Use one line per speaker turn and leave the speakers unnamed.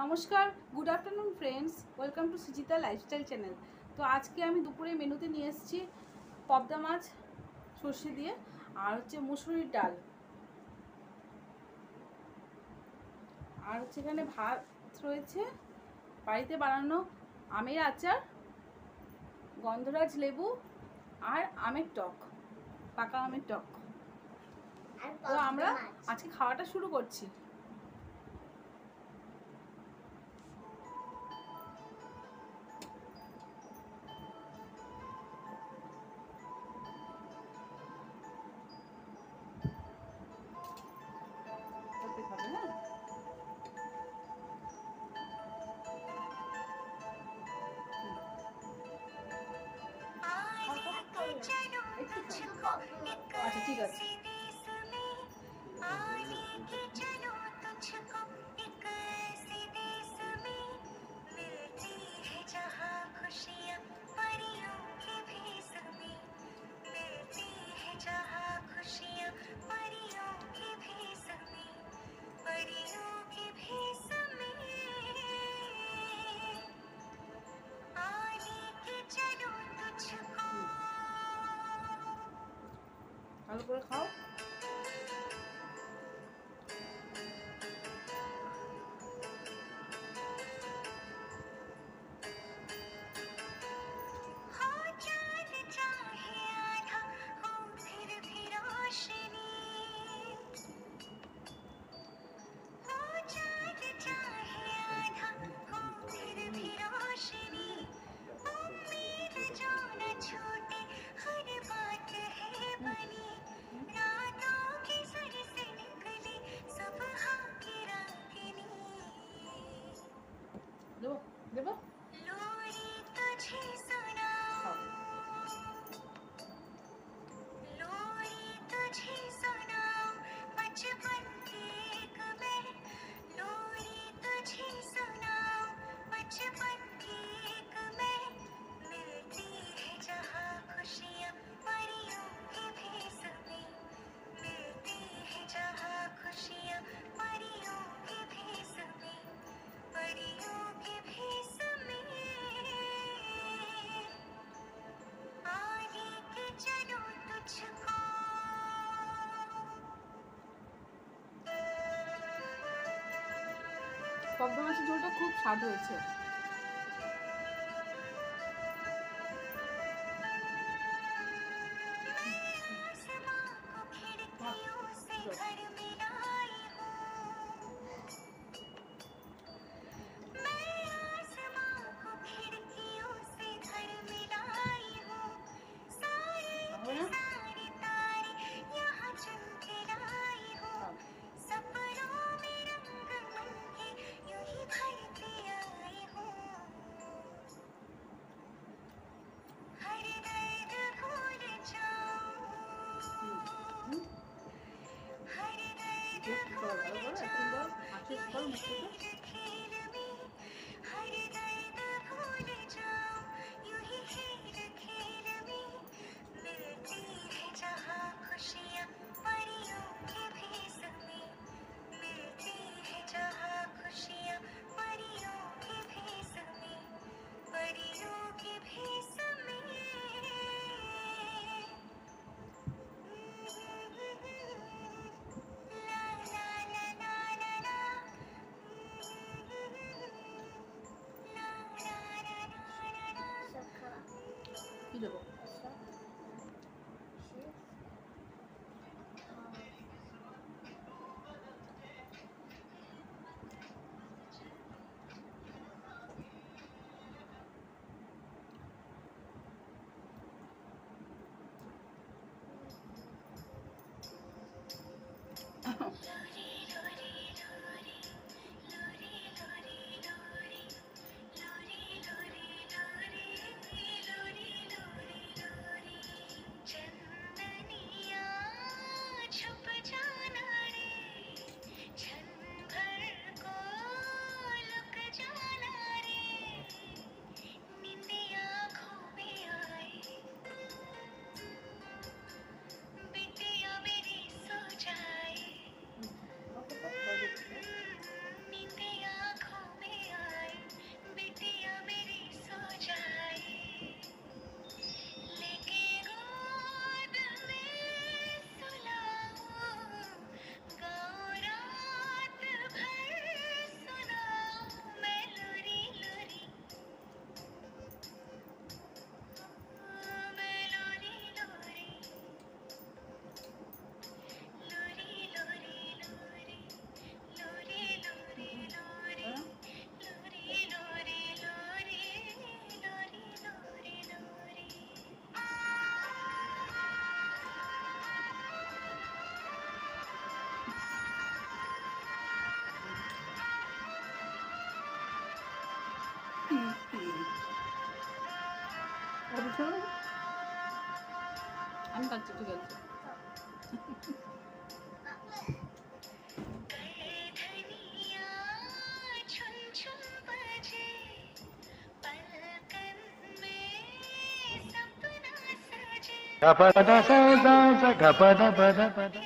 নমস্কার, good afternoon friends, welcome to Suchita lifestyle channel. তো আজকে আমি দুপুরে মেনুতে নিয়ে এসেছি পবদা মাছ সর্ষে দিয়ে আর হচ্ছে মুসুরির ডাল আর হচ্ছে এখানে ভাত রয়েছে, বাড়িতে বানানো আমের আচার, গন্ধরাজ লেবু আর আমের টক, পাকা আমের টক। তো আমরা আজকে খাওয়াটা শুরু করছি। আচ্ছা ঠিক আছে। ভালো করে খাও। দেবো দেবো পবদা মাছের ঝোলটা খুব স্বাদ হয়েছে। কি দেবো? আমি খাচ্ছি, ঠিক আছে।
Gapada sa sa sa gapada pada pada